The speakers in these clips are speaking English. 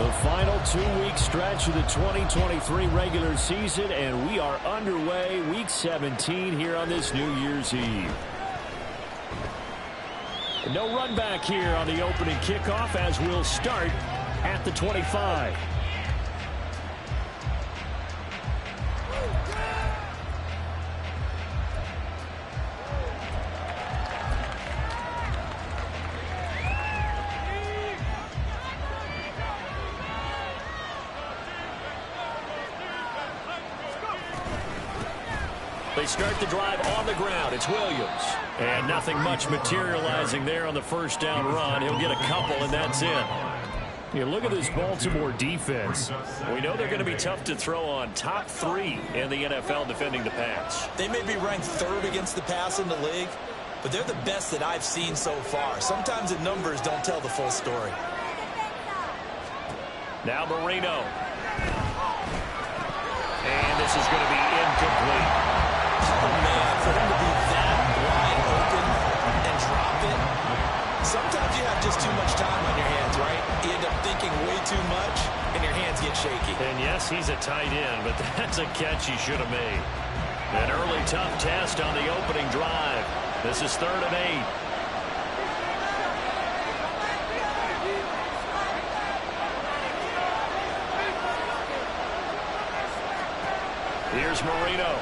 The final 2-week stretch of the 2023 regular season, and we are underway week 17 here on this New Year's Eve. No run back here on the opening kickoff as we'll start at the 25. They start the drive on the ground. It's Williams. And nothing much materializing there on the first down run. He'll get a couple, and that's it. You look at this Baltimore defense. We know they're going to be tough to throw on. Top 3 in the NFL defending the pass. They may be ranked 3rd against the pass in the league, but they're the best that I've seen so far. Sometimes the numbers don't tell the full story. Now Marino. And this is going to be incomplete. Oh, man, for him to be that wide open and drop it. Sometimes you have just too much time on your hands, right? You end up thinking way too much, and your hands get shaky. And yes, he's a tight end, but that's a catch he should have made. An early tough test on the opening drive. This is 3rd and 8. Here's Marino.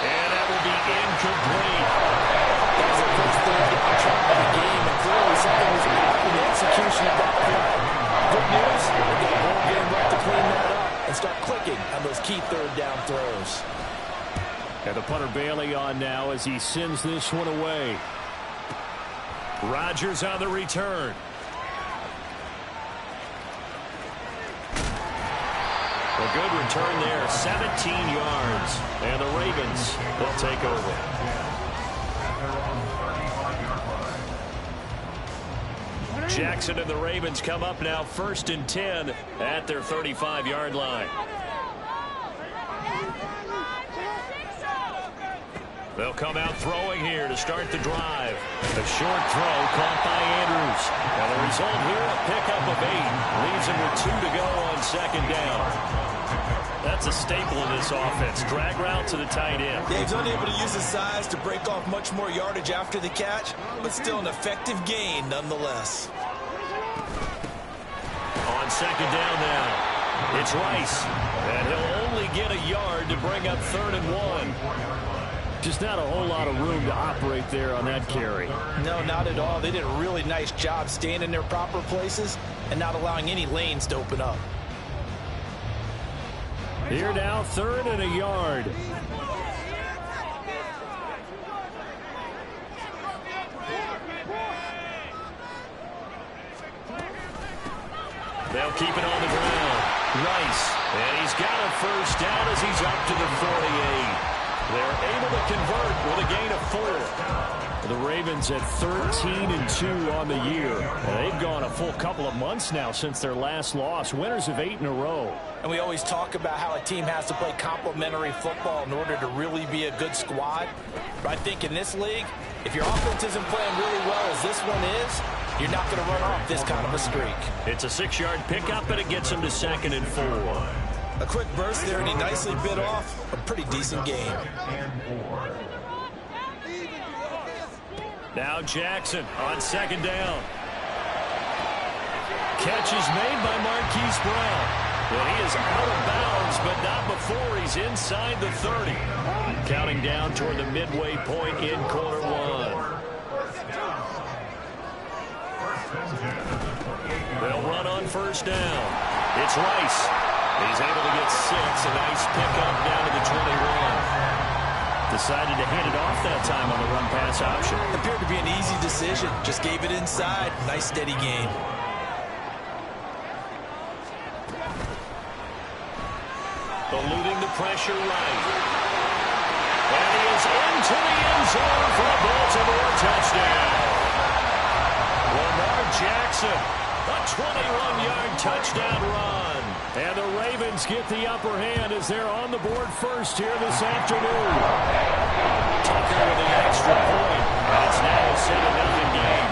And that will be incomplete. That was the first third down try of the game, and clearly something was off in the execution of that play. Good news, they got a whole game left to clean that up and start clicking on those key 3rd down throws. And the punter Bailey on now as he sends this one away. Rodgers on the return. A good return there, 17 yards. And the Ravens will take over. Jackson and the Ravens come up now 1st and 10 at their 35-yard line. They'll come out throwing here to start the drive. A short throw caught by Andrews. And the result here, a pickup of 8. Leaves him with 2 to go on 2nd down. That's a staple of this offense. Drag route to the tight end. Yeah, he's unable to use his size to break off much more yardage after the catch, but still an effective gain nonetheless. On 2nd down now, it's Rice. And he'll only get a yard to bring up 3rd and 1. Just not a whole lot of room to operate there on that carry. No, not at all. They did a really nice job staying in their proper places and not allowing any lanes to open up. Here now, 3rd and a yard. They'll keep it on the ground. Rice, and he's got a 1st down as he's up to the 48. They're able to convert with a gain of 4. The Ravens at 13-2 on the year. They've gone a full couple of months now since their last loss. Winners of 8 in a row. And we always talk about how a team has to play complementary football in order to really be a good squad. But I think in this league, if your offense isn't playing really well as this one is, you're not going to run off this kind of a streak. It's a 6-yard pickup, and it gets him to 2nd and 4. A quick burst there, and he nicely bit off a pretty decent game. Now Jackson on 2nd down. Catch is made by Marquise Brown. Well, he is out of bounds, but not before he's inside the 30. Counting down toward the midway point in quarter 1. They'll run on 1st down. It's Rice. He's able to get 6. A nice pickup down to the 21. Decided to hand it off that time on the run-pass option. Appeared to be an easy decision. Just gave it inside. Nice steady gain. Eluding the pressure right. And he is into the end zone for a Baltimore touchdown. Lamar Jackson, a 21-yard touchdown run. And the Ravens get the upper hand as they're on the board first here this afternoon. Tucker with the extra point. And it's now a 7-0 game.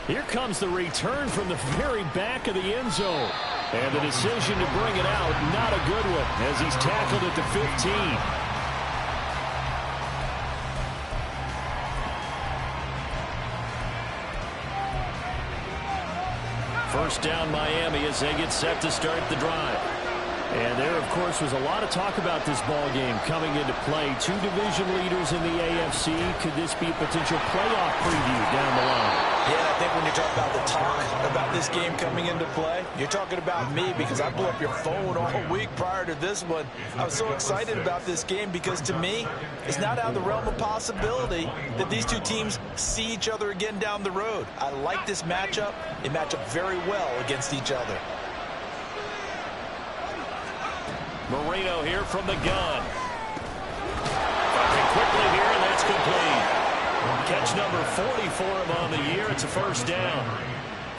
Here comes the return from the very back of the end zone. And the decision to bring it out, not a good one, as he's tackled at the 15. First down Miami as they get set to start the drive. And there, of course, was a lot of talk about this ball game coming into play. Two division leaders in the AFC. Could this be a potential playoff preview down the line? Yeah, I think when you're talking about the talk about this game coming into play, you're talking about me because I blew up your phone all week prior to this one. I was so excited about this game because, to me, it's not out of the realm of possibility that these two teams see each other again down the road. I like this matchup. They match up very well against each other. Marino here from the gun. Firing quickly here, and that's complete. Catch number 40 for him on the year. It's a first down.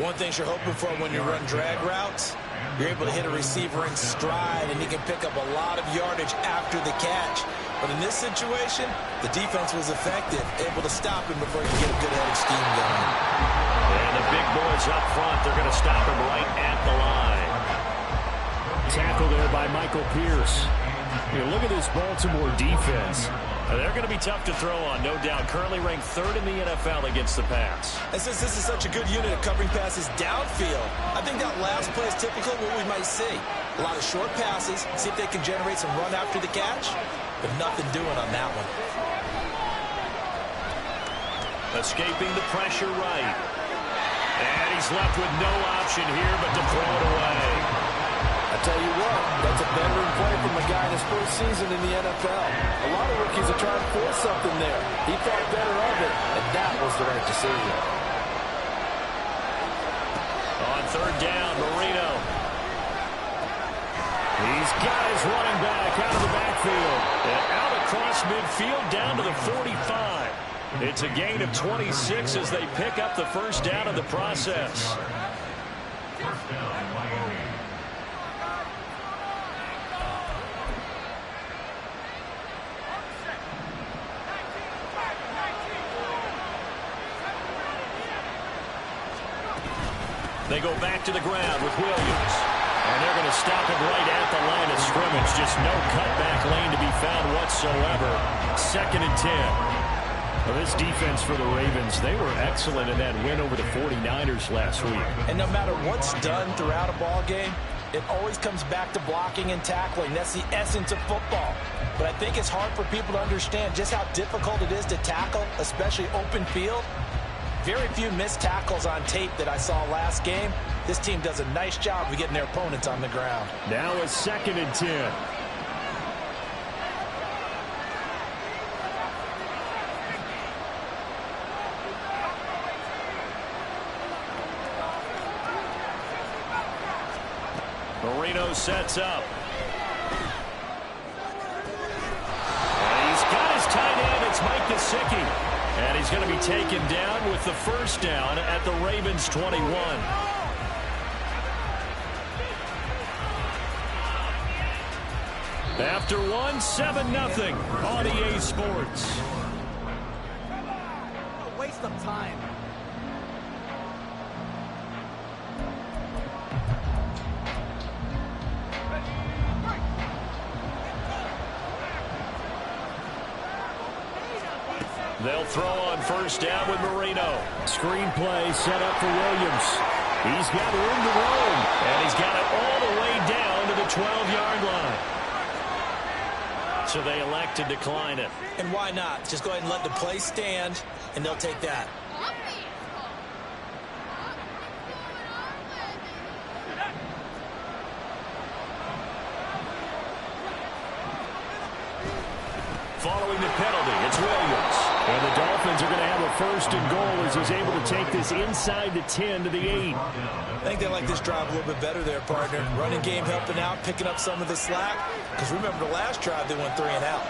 One thing you're hoping for when you run drag routes, you're able to hit a receiver in stride, and he can pick up a lot of yardage after the catch. But in this situation, the defense was effective, able to stop him before he could get a good-headed scheme going. And the big boys up front, they're going to stop him right at the line. Tackle there by Michael Pierce. Here, look at this Baltimore defense. They're going to be tough to throw on, no doubt. Currently ranked third in the NFL against the pass. And since this is such a good unit of covering passes downfield, I think that last play is typically what we might see. A lot of short passes, see if they can generate some run after the catch, but nothing doing on that one. Escaping the pressure right. And he's left with no option here but to throw it away. I tell you what, that's a veteran play from a guy in his first season in the NFL. A lot of rookies are trying to force something there. He thought better of it, and that was the right decision. On third down, Marino. He's got his running back out of the backfield. And out across midfield down to the 45. It's a gain of 26 as they pick up the first down in the process. They go back to the ground with Williams. And they're going to stop him right at the line of scrimmage. Just no cutback lane to be found whatsoever. 2nd and 10. Well, this defense for the Ravens, they were excellent in that win over the 49ers last week. And no matter what's done throughout a ball game, it always comes back to blocking and tackling. That's the essence of football. But I think it's hard for people to understand just how difficult it is to tackle, especially open field. Very few missed tackles on tape that I saw last game. This team does a nice job of getting their opponents on the ground. Now it's 2nd and 10. Marino sets up. And he's got his tight end. It's Mike Gesicki. And he's going to be taken down with the first down at the Ravens 21. After one, 7-0 on EA Sports. A waste of time. They'll throw on first down with Marino. Screen play set up for Williams. He's got room to roam. And he's got it all the way down to the 12-yard line. So they elect to decline it. And why not? Just go ahead and let the play stand, and they'll take that. Following the penalty, it's Williams. And the Dolphins are going to have a 1st and goal as he's able to take this inside the 10 to the 8. I think they like this drive a little bit better there, partner. Running game helping out, picking up some of the slack. Because remember the last drive, they went 3 and out.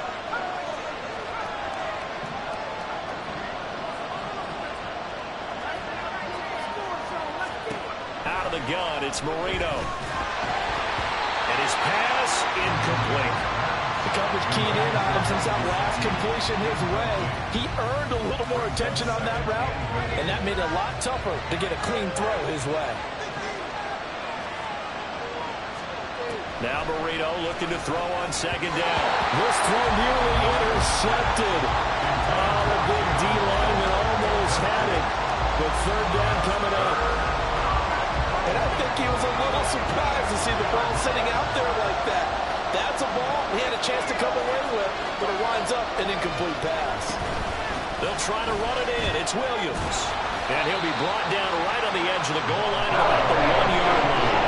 Out of the gun, it's Marino. And his pass incomplete. The coverage keyed in on him since that last completion his way. He earned a little more attention on that route, and that made it a lot tougher to get a clean throw his way. Now Burrito looking to throw on second down. This throw nearly intercepted. Oh, the big D lineman almost had it. But third down coming up. And I think he was a little surprised to see the ball sitting out there like that. That's a ball he had a chance to come away with, but it winds up an incomplete pass. They'll try to run it in. It's Williams. And he'll be brought down right on the edge of the goal line at about the 1-yard line.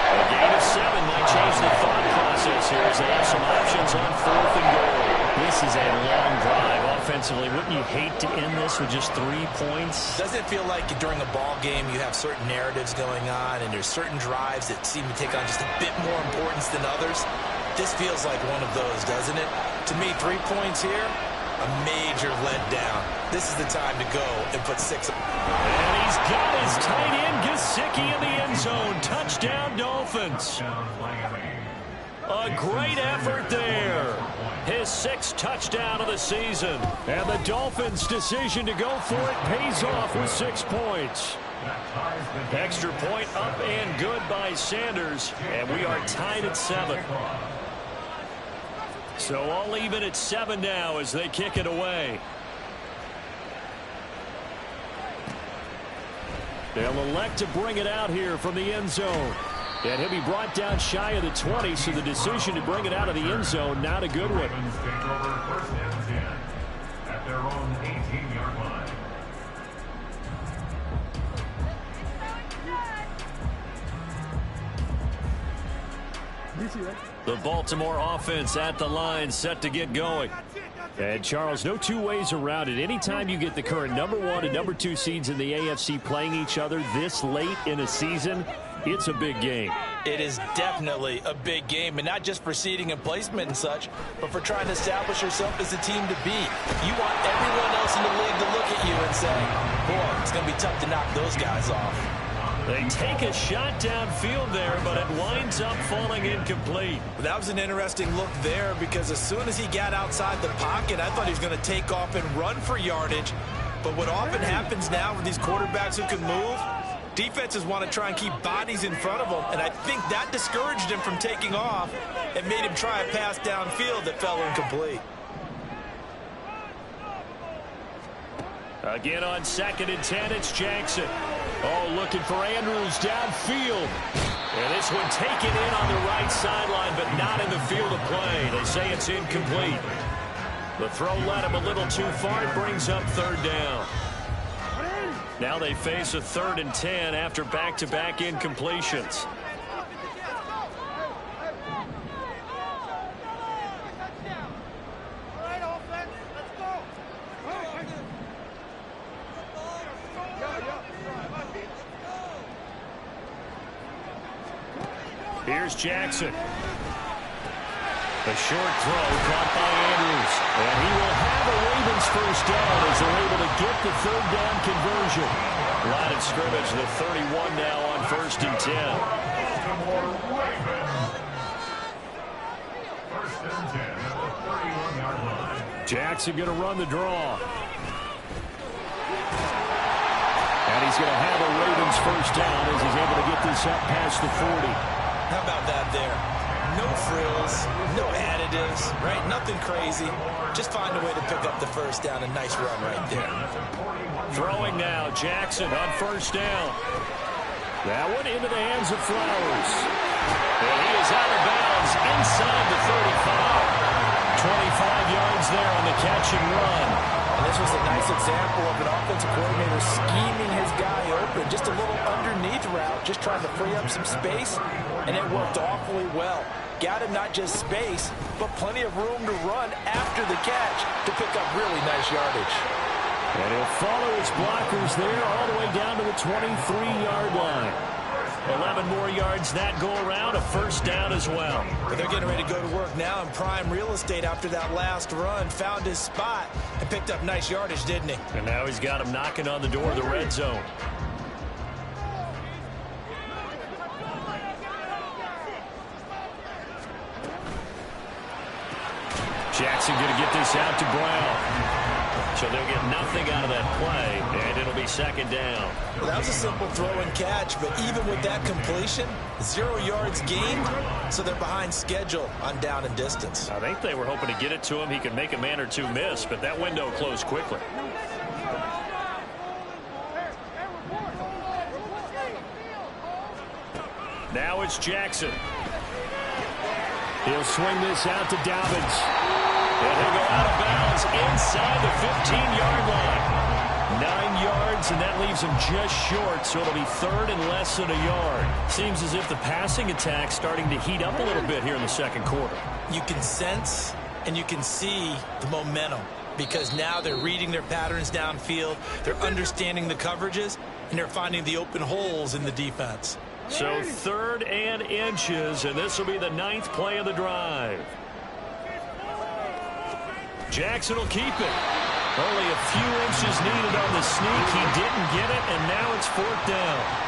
A gain of 7 might change the thought process here as they have some options on 4th and goal. This is a long drive offensively. Wouldn't you hate to end this with just 3 points? Doesn't it feel like during a ball game you have certain narratives going on and there's certain drives that seem to take on just a bit more importance than others? This feels like one of those, doesn't it? To me, 3 points here, a major letdown. This is the time to go and put 6. And he's got his tight end Gesicki in the end zone. Touchdown, Dolphins. A great effort there. His 6th touchdown of the season. And the Dolphins' decision to go for it pays off with 6 points. Extra point up and good by Sanders. And we are tied at 7. So all even at 7 now as they kick it away. They'll elect to bring it out here from the end zone. And he'll be brought down shy of the 20, so the decision to bring it out of the end zone, not a good one. First and 10 at their own 18-yard line. The Baltimore offense at the line, set to get going. And, Charles, no two ways around it. Anytime you get the current #1 and #2 seeds in the AFC playing each other this late in a season, it's a big game. It is definitely a big game, and not just for seeding and placement and such, but for trying to establish yourself as a team to beat. You want everyone else in the league to look at you and say, boy, it's going to be tough to knock those guys off. They take a shot downfield there, but it winds up falling incomplete. That was an interesting look there because as soon as he got outside the pocket, I thought he was going to take off and run for yardage. But what often happens now with these quarterbacks who can move, defenses want to try and keep bodies in front of them, and I think that discouraged him from taking off and made him try a pass downfield that fell incomplete. Again on 2nd and 10, it's Jackson. Oh, looking for Andrews downfield. And this one taken in on the right sideline, but not in the field of play. They say it's incomplete. The throw led him a little too far. It brings up 3rd down. Now they face a 3rd and 10 after back-to-back incompletions. Here's Jackson. A short throw caught by Andrews. And he will have a Ravens first down as they're able to get the 3rd down conversion. Line of scrimmage, the 31 now on 1st and 10. First and 10 at the 31-yard line. Jackson going to run the draw. And he's going to have a Ravens first down as he's able to get this up past the 40. How about that there? No frills, no additives, right? Nothing crazy. Just find a way to pick up the first down. A nice run right there. Throwing now, Jackson on 1st down. That one into the hands of Flowers. And he is out of bounds inside the 35. 25 yards there on the catch and run. And this was a nice example of an offensive coordinator scheming his guy open. Just a little underneath route, just trying to free up some space, and it worked awfully well. Got him not just space, but plenty of room to run after the catch to pick up really nice yardage. And he'll follow his blockers there all the way down to the 23-yard line. 11 more yards that go around, a first down as well. But they're getting ready to go to work now in prime real estate after that last run. Found his spot and picked up nice yardage, didn't he? And now he's got him knocking on the door of the red zone. Jackson going to get this out to Brown. So they'll get nothing out of that play, and it'll be second down. Well, that was a simple throw and catch, but even with that completion, 0 yards gained, so they're behind schedule on down and distance. I think they were hoping to get it to him. He could make a man or two miss, but that window closed quickly. Now it's Jackson. He'll swing this out to Dobbins. And he'll go out of bounds inside the 15-yard line. 9 yards, and that leaves him just short, so it'll be third and less than a yard. Seems as if the passing attack's starting to heat up a little bit here in the second quarter. You can sense and you can see the momentum because now they're reading their patterns downfield, they're understanding the coverages, and they're finding the open holes in the defense. So third and inches, and this will be the 9th play of the drive. Jackson will keep it. Only a few inches needed on the sneak. He didn't get it, and now it's 4th down.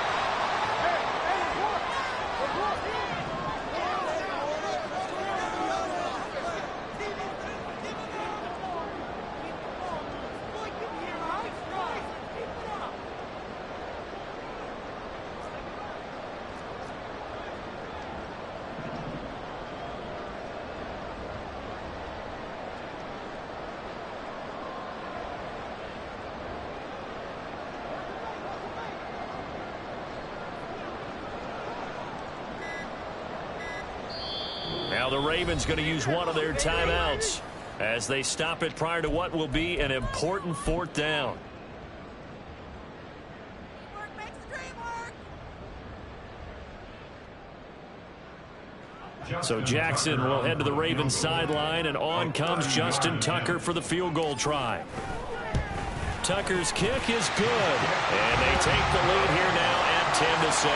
Now the Ravens going to use one of their timeouts as they stop it prior to what will be an important 4th down. So Jackson will head to the Ravens sideline, and on comes Justin Tucker for the field goal try. Tucker's kick is good, and they take the lead here now at 10-7.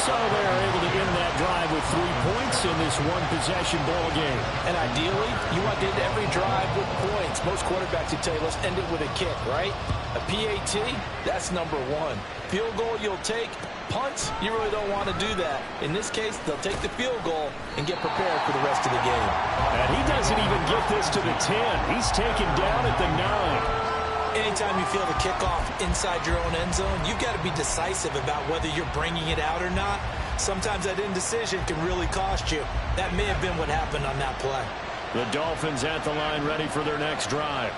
So they're able to end that drive with 3 points in this one-possession ball game. And ideally, you want to end every drive with points. Most quarterbacks would tell you, let's end it with a kick, right? A PAT, that's number 1. Field goal you'll take. Punts, you really don't want to do that. In this case, they'll take the field goal and get prepared for the rest of the game. And he doesn't even get this to the 10. He's taken down at the 9. Anytime you feel the kickoff inside your own end zone, you've got to be decisive about whether you're bringing it out or not. Sometimes that indecision can really cost you. That may have been what happened on that play. The Dolphins at the line ready for their next drive.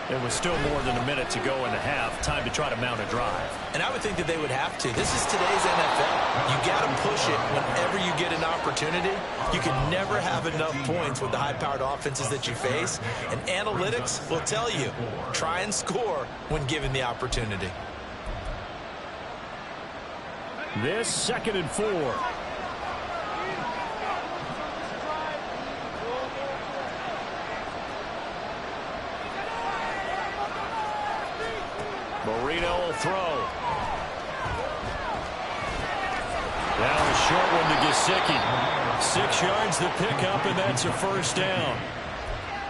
There was still more than a minute to go in the half. Time to try to mount a drive. And I would think that they would have to. This is today's NFL. You got to push it whenever you get an opportunity. You can never have enough points with the high-powered offenses that you face. And analytics will tell you, try and score when given the opportunity. This 2nd and 4. Marino will throw. Now a short one to Gesicki. 6 yards to pick up, and that's a 1st down.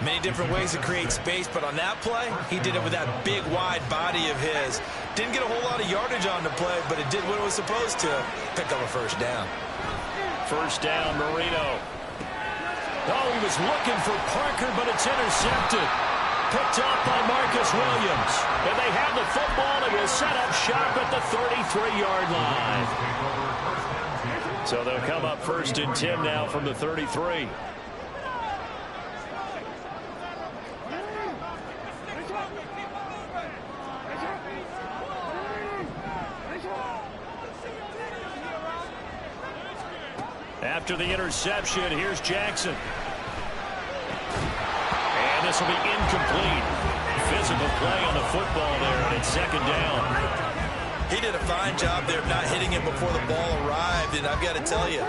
Many different ways to create space, but on that play, he did it with that big, wide body of his. Didn't get a whole lot of yardage on the play, but it did what it was supposed to. Pick up a 1st down. 1st down, Marino. Oh, he was looking for Parker, but it's intercepted. Picked up by Marcus Williams. And they have the football and will set up shop at the 33-yard line. So they'll come up 1st and 10 now from the 33. After the interception, here's Jackson. And this will be incomplete. Physical play on the football there, and it's 2nd down. He did a fine job there of not hitting it before the ball arrived, and I've got to tell you,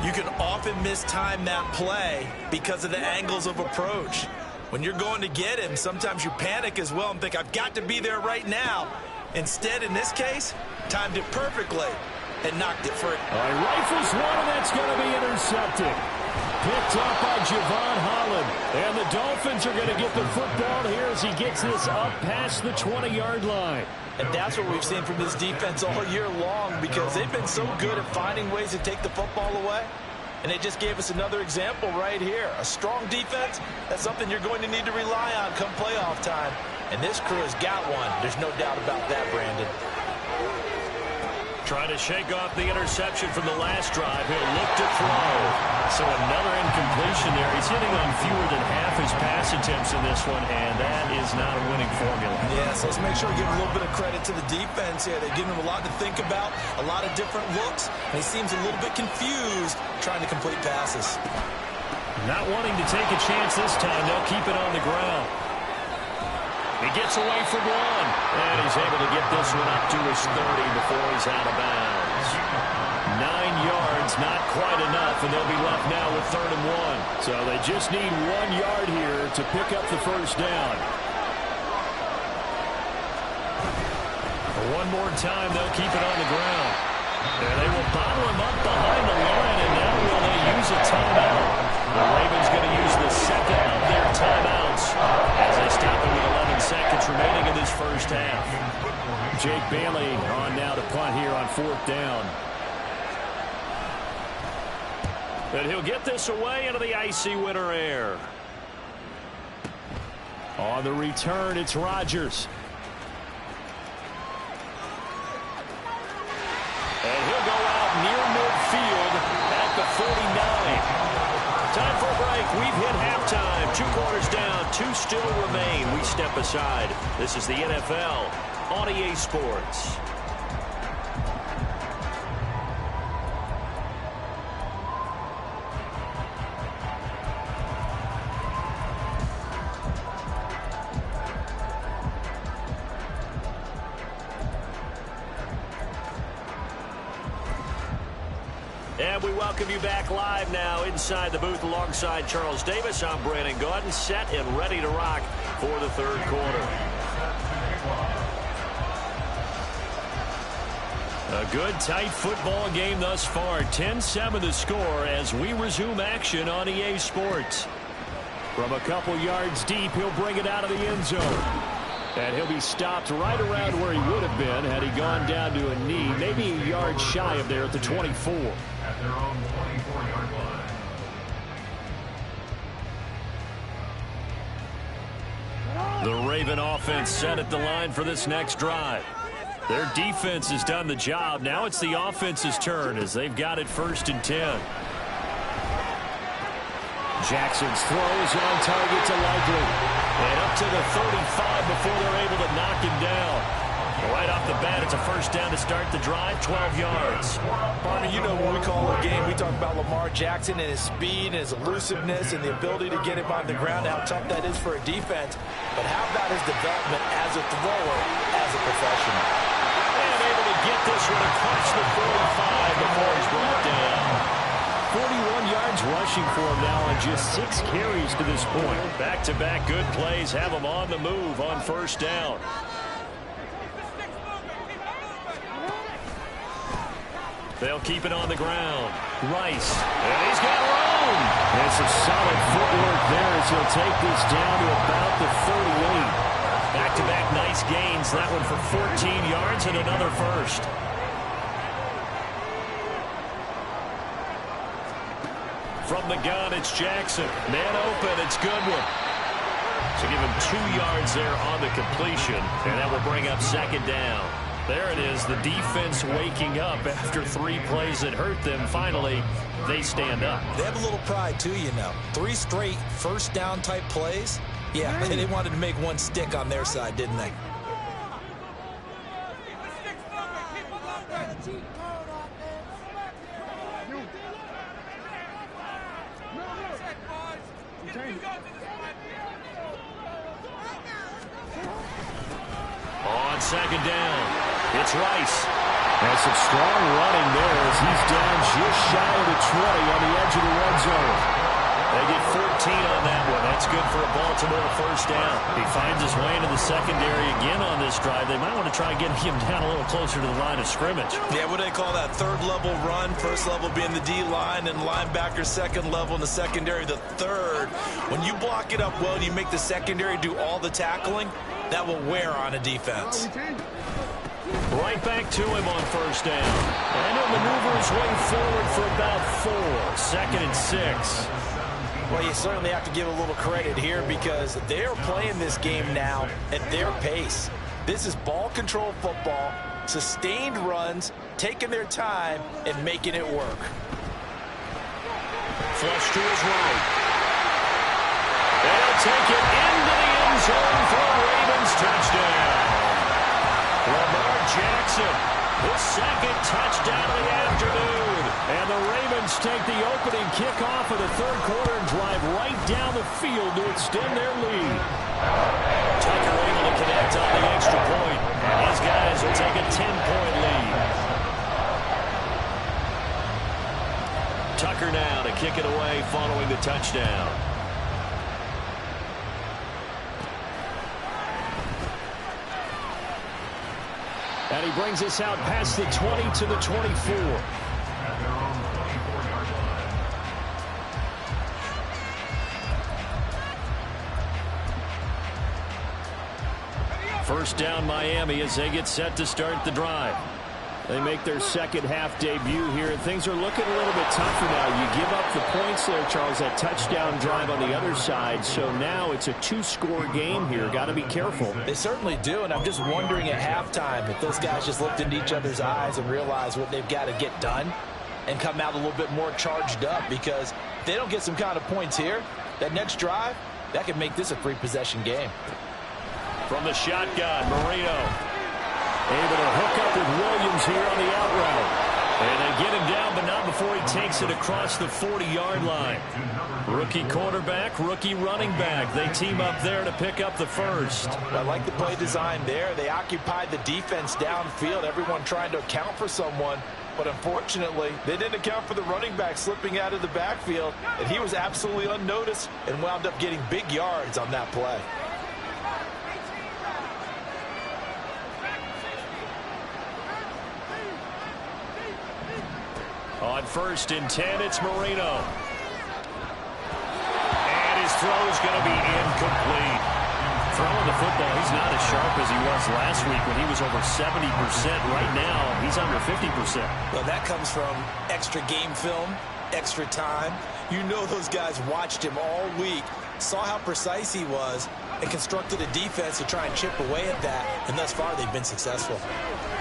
you can often mistime that play because of the angles of approach. When you're going to get him, sometimes you panic as well and think, I've got to be there right now. Instead, in this case, timed it perfectly and knocked it free. Rifles one, and that's going to be intercepted. Picked up by Javon Holland. And the Dolphins are going to get the football here as he gets this up past the 20-yard line. And that's what we've seen from this defense all year long because they've been so good at finding ways to take the football away. And they just gave us another example right here. A strong defense, that's something you're going to need to rely on come playoff time. And this crew has got one. There's no doubt about that, Brandon. Trying to shake off the interception from the last drive. He'll look to throw. So another incompletion there. He's hitting on fewer than half his pass attempts in this one, and that is not a winning formula. Yeah, so let's make sure we give a little bit of credit to the defense here. They're giving him a lot to think about, a lot of different looks, and he seems a little bit confused trying to complete passes. Not wanting to take a chance this time. They'll keep it on the ground. He gets away from one, and he's able to get this one up to his 30 before he's out of bounds. 9 yards, not quite enough, and they'll be left now with 3rd and 1. So they just need 1 yard here to pick up the first down. One more time, they'll keep it on the ground. And they will bottle him up behind the line, and now will they use a timeout? The Ravens going to use the second of their timeouts as they stop it with 11 seconds remaining in this first half. Jake Bailey on now to punt here on 4th down. But he'll get this away into the icy winter air. On the return, it's Rodgers. And he'll go out near midfield at the 49. Time for a break. We've hit halftime. 2 quarters down. 2 still remain. We step aside. This is the NFL on EA Sports. And we welcome you back live now inside the booth alongside Charles Davis. I'm Brandon Gaudin, set and ready to rock for the 3rd quarter. A good, tight football game thus far. 10-7 the score as we resume action on EA Sports. From a couple yards deep, he'll bring it out of the end zone. And he'll be stopped right around where he would have been had he gone down to a knee, maybe a yard shy of there at the 24. At their own 24-yard line. The Raven offense set at the line for this next drive. Their defense has done the job. Now it's the offense's turn as they've got it 1st and 10. Jackson's throw is on target to Likely. And up to the 35 before they're able to knock him down. Right off the bat, it's a first down to start the drive, 12 yards. Barney, you know when we call a game, we talk about Lamar Jackson and his speed and his elusiveness and the ability to get him on the ground, how tough that is for a defense. But how about his development as a thrower, as a professional? And able to get this one across the 45 before he's brought down. 41 yards rushing for him now on just 6 carries to this point. Back-to-back good plays have him on the move on first down. They'll keep it on the ground. Rice. And he's got room. And some solid footwork there as he'll take this down to about the 38. Back-to-back nice gains. That one for 14 yards and another first. From the gun, it's Jackson. Man open, it's Goodwin. So give him 2 yards there on the completion, and that will bring up 2nd down. There it is, the defense waking up after 3 plays that hurt them. Finally, they stand up. They have a little pride, too, you know. 3 straight first down type plays. Yeah, they wanted to make one stick on their side, didn't they? On 2nd down, it's Rice. That's some strong running there as he's down just shy of the 20 on the edge of the red zone. They get 14 on that one. That's good for a Baltimore first down. He finds his way into the secondary again on this drive. They might want to try getting him down a little closer to the line of scrimmage. Yeah, what do they call that? 3rd level run. 1st level being the D-line and linebacker. 2nd level in the secondary, the 3rd. When you block it up well and you make the secondary do all the tackling, that will wear on a defense. right back to him on first down. And he'll maneuver his way forward for about 4. 2nd and 6. Well, you certainly have to give a little credit here because they're playing this game now at their pace. This is ball control football, sustained runs, taking their time, and making it work. Flush to his right. They'll take it into the end zone for a Ravens touchdown. Lamar Jackson, his 2nd touchdown of the afternoon. And the Ravens take the opening kickoff of the 3rd quarter and drive right down the field to extend their lead. Tucker able to connect on the extra point. And his guys will take a 10-point lead. Tucker now to kick it away following the touchdown. And he brings us out past the 20 to the 24. First down Miami as they get set to start the drive. They make their 2nd half debut here. Things are looking a little bit tougher now. You give up the points there, Charles, that touchdown drive on the other side. So now it's a 2-score game here. Got to be careful. They certainly do, and I'm just wondering at halftime if those guys just looked into each other's eyes and realized what they've got to get done and come out a little bit more charged up, because if they don't get some kind of points here, that next drive, that could make this a 3-possession game. From the shotgun, Marino able to hook up with Williams here on the out route. And they get him down, but not before he takes it across the 40-yard line. Rookie quarterback, rookie running back. They team up there to pick up the first. I like the play design there. They occupied the defense downfield, everyone trying to account for someone. But unfortunately, they didn't account for the running back slipping out of the backfield. And he was absolutely unnoticed and wound up getting big yards on that play. On 1st and 10, it's Marino. And his throw is going to be incomplete. Throwing the football, he's not as sharp as he was last week when he was over 70%. Right now, he's under 50%. Well, that comes from extra game film, extra time. You know those guys watched him all week, saw how precise he was, and constructed a defense to try and chip away at that. And thus far, they've been successful.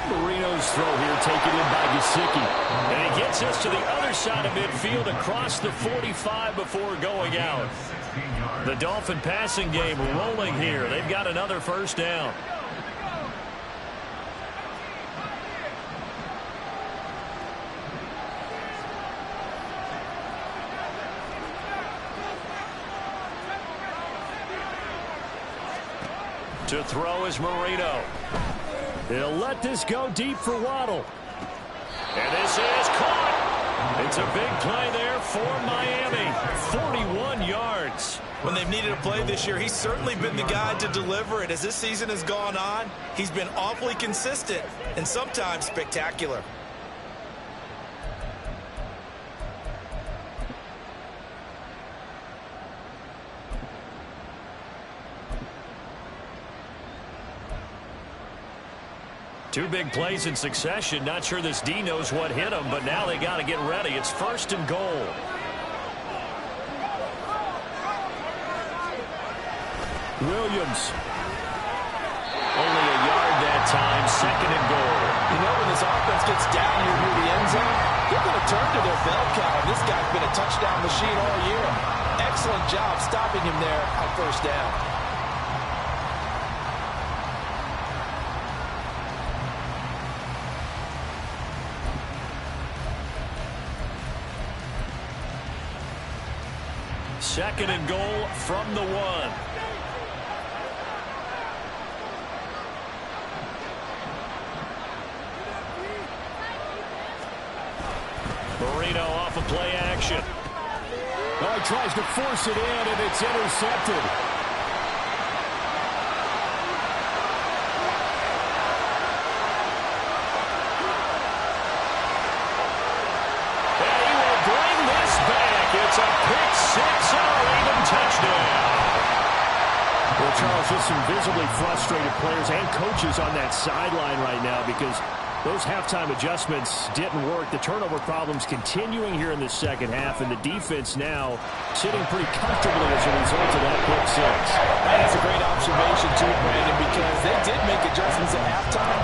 Marino's throw here taken in by Gesicki. And he gets us to the other side of midfield across the 45 before going out. The Dolphin passing game rolling here. They've got another first down. To throw is Marino. He'll let this go deep for Waddle. And this is caught. It's a big play there for Miami. 41 yards. When they've needed a play this year, he's certainly been the guy to deliver it. As this season has gone on, he's been awfully consistent and sometimes spectacular. Two big plays in succession. Not sure this D knows what hit him, but now they got to get ready. It's 1st and goal. Williams. Only a yard that time. 2nd and goal. You know, when this offense gets down here near the end zone, they're going to turn to their bell cow. This guy's been a touchdown machine all year. Excellent job stopping him there on 1st down. Second and goal from the 1. Marino off of play action. Oh, he tries to force it in, and it's intercepted. And he will bring this back. It's a pick 6 and a Raven touchdown. Well, Charles, there's just some visibly frustrated players and coaches on that sideline right now because those halftime adjustments didn't work. The turnover problems continuing here in the second half, and the defense now sitting pretty comfortably as a result of that pick six. That's a great observation, too, Brandon, because they did make adjustments at halftime.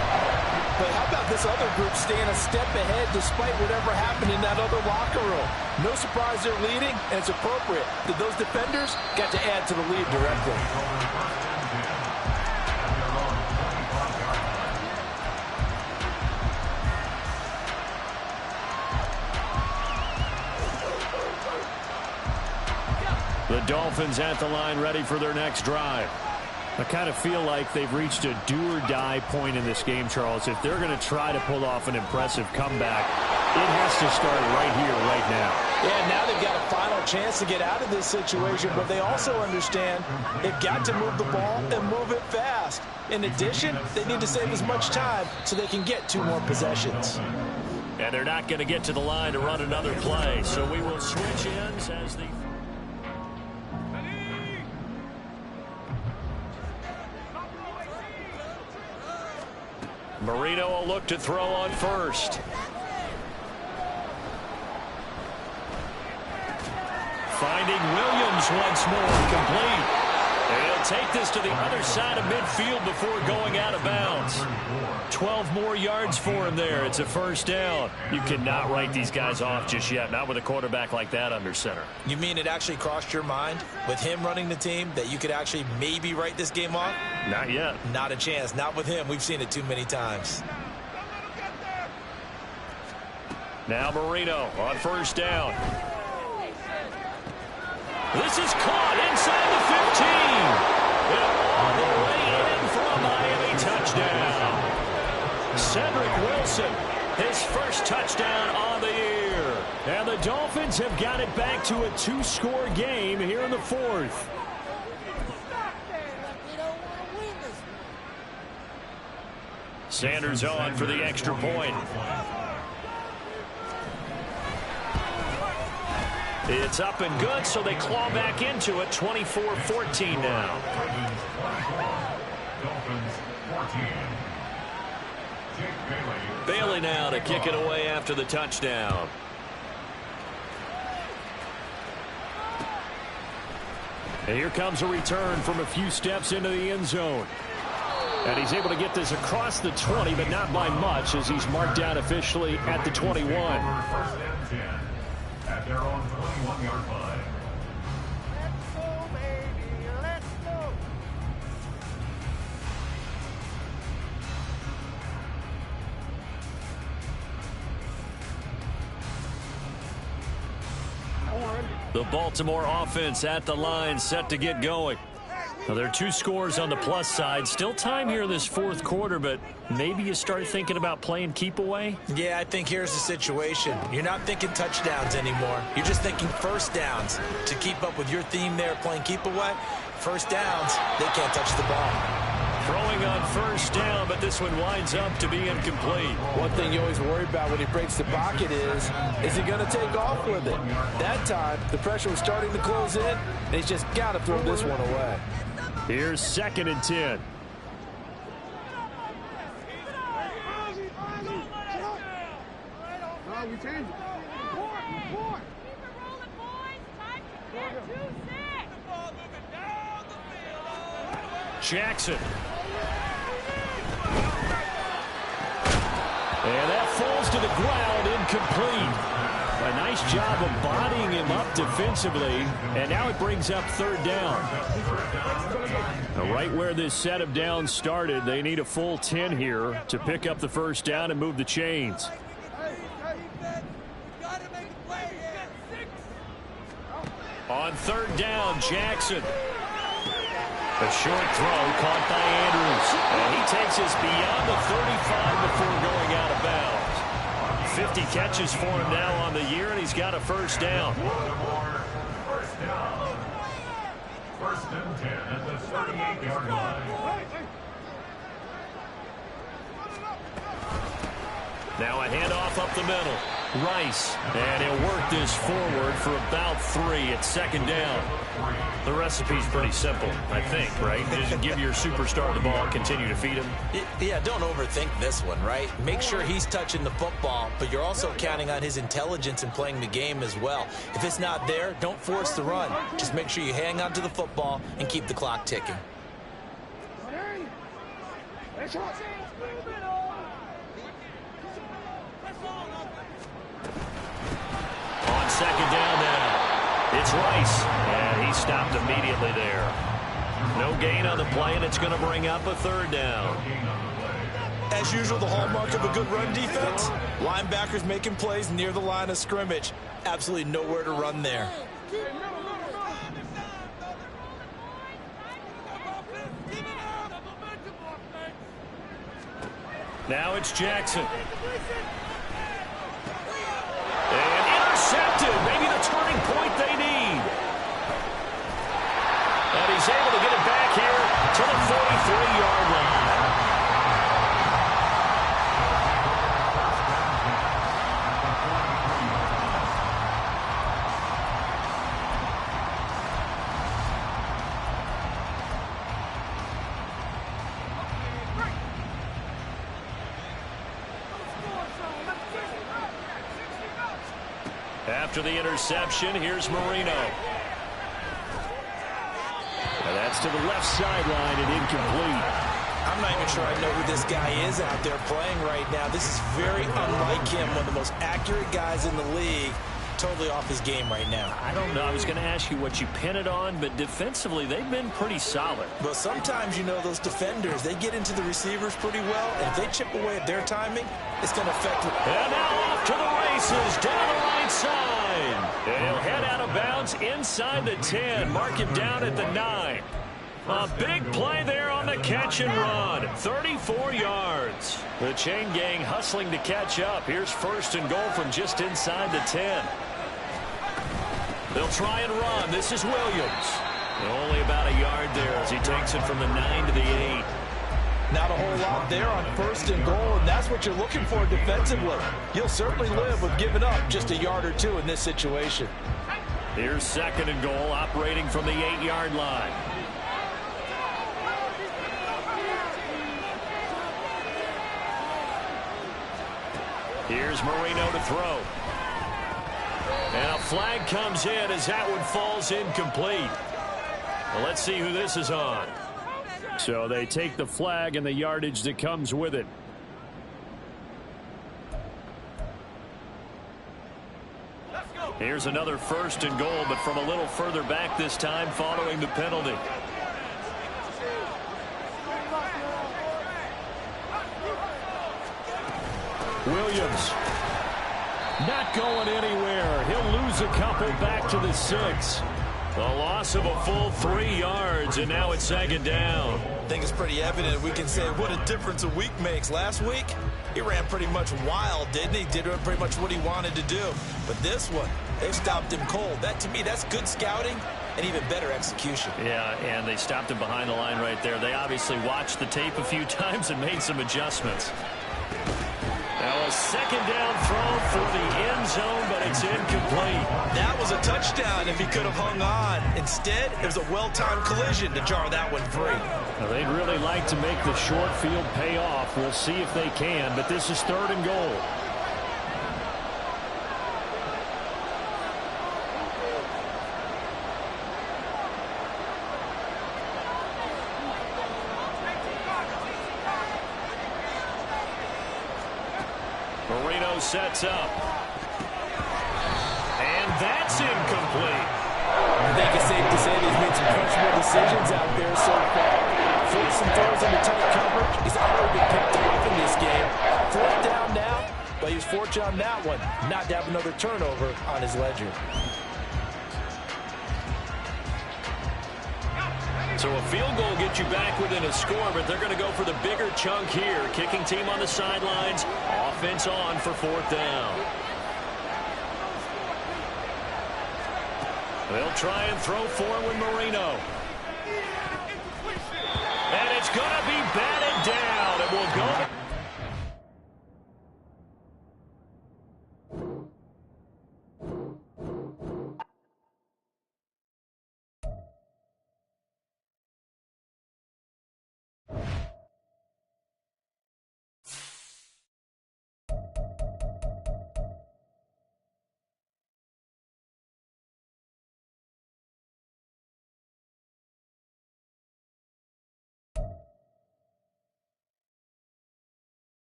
But how about this other group staying a step ahead despite whatever happened in that other locker room? No surprise they're leading, and it's appropriate that those defenders got to add to the lead directly. The Dolphins at the line ready for their next drive. I kind of feel like they've reached a do-or-die point in this game, Charles. If they're going to try to pull off an impressive comeback, it has to start right here, right now. Yeah, now they've got a final chance to get out of this situation, but they also understand they've got to move the ball and move it fast. In addition, they need to save as much time so they can get 2 more possessions. And they're not going to get to the line to run another play, so we will switch ends as the... Marino will look to throw on first. Finding Williams once more, complete. And he'll take this to the other side of midfield before going out of bounds. 12 more yards for him there. It's a first down. You cannot write these guys off just yet, not with a quarterback like that under center. You mean it actually crossed your mind with him running the team that you could actually maybe write this game off? Not yet. Not a chance. Not with him. We've seen it too many times. Now Marino on first down. This is caught inside the 15. And all the way in for a Miami touchdown. Cedric Wilson, his first touchdown on the year. And the Dolphins have got it back to a 2-score game here in the fourth. Sanders on for the extra point. It's up and good, so they claw back into it. 24-14 now. Bailey now to kick it away after the touchdown. And here comes a return from a few steps into the end zone. And he's able to get this across the 20, but not by much, as he's marked down officially at the 21. At their own 21-yard line. Let's go, baby. Let's go. The Baltimore offense at the line, set to get going. Now, there are 2 scores on the plus side. Still time here in this fourth quarter, but maybe you start thinking about playing keep away? Yeah, I think here's the situation. You're not thinking touchdowns anymore. You're just thinking first downs. To keep up with your theme there, playing keep away, first downs, they can't touch the ball. Throwing on first down, but this one winds up to be incomplete. One thing you always worry about when he breaks the pocket is he going to take off with it? That time, the pressure was starting to close in, and he's just got to throw this one away. Here's 2nd and 10. We change it. Four. Jackson. And that falls to the ground, incomplete. A nice job of bodying him up defensively, and now it brings up 3rd down. Now, right where this set of downs started, they need a full 10 here to pick up the first down and move the chains. On 3rd down, Jackson. A short throw caught by Andrews. And he takes us beyond the 35 before going out of bounds. 50 catches for him now on the year, and he's got a first down. First down. 1st and 10 at the 38-yard line. Now a handoff up the middle. Rice. And he'll work this forward for about 3 at second down. The recipe's pretty simple, I think, right? Just give your superstar the ball, continue to feed him. Yeah, don't overthink this one, right? Make sure he's touching the football, but you're also counting on his intelligence in playing the game as well. If it's not there, don't force the run. Just make sure you hang on to the football and keep the clock ticking. On second down now, it's Rice, and he stopped immediately there. No gain on the play, and it's going to bring up a third down. As usual, the hallmark of a good run defense, linebackers making plays near the line of scrimmage. Absolutely nowhere to run there. Now it's Jackson. And intercepted. Maybe the turning point they need. And he's able to get it back here to the 43-yard line. After the interception, here's Marino. And that's to the left sideline and incomplete. I'm not even sure I know who this guy is out there playing right now. This is very unlike him, one of the most accurate guys in the league. Totally off his game right now. I don't know. I was going to ask you what you pin it on, but defensively, they've been pretty solid. Well, sometimes, you know, those defenders, they get into the receivers pretty well, and if they chip away at their timing, it's going to affect them. And now off to the races, down the right side. And he'll head out of bounds inside the 10. Mark him down at the 9. A big play there on the catch and run. 34 yards. The chain gang hustling to catch up. Here's first and goal from just inside the 10. They'll try and run. This is Williams. Only about a yard there as he takes it from the 9 to the 8. Not a whole lot there on first and goal, and that's what you're looking for defensively. You'll certainly live with giving up just a yard or two in this situation. Here's second and goal, operating from the 8-yard line. Here's Marino to throw. And a flag comes in as that one falls incomplete. Well, let's see who this is on. So they take the flag and the yardage that comes with it. Here's another first and goal, but from a little further back this time following the penalty. Williams not going anywhere. He'll lose a couple back to the 6. A loss of a full 3 yards, and now it's second down. I think it's pretty evident. We can say what a difference a week makes. Last week, he ran pretty much wild, didn't he? Did pretty much what he wanted to do. But this one, they stopped him cold. That, to me, that's good scouting and even better execution. Yeah, and they stopped him behind the line right there. They obviously watched the tape a few times and made some adjustments. Now a second down throw for the end zone, but it's incomplete. That was a touchdown if he could have hung on. Instead, it was a well-timed collision to jar that one free. Now, they'd really like to make the short field pay off. We'll see if they can, but this is third and goal. Marino sets up. And that's incomplete. I think it's safe to say he's made some questionable decisions out there so far. Forced some throws into tight coverage. He's already been picked off in this game. Fourth down now, but he was fortunate on that one not to have another turnover on his ledger. So a field goal gets you back within a score, but they're going to go for the bigger chunk here. Kicking team on the sidelines. Offense on for fourth down. They'll try and throw for with Marino. And it's going to be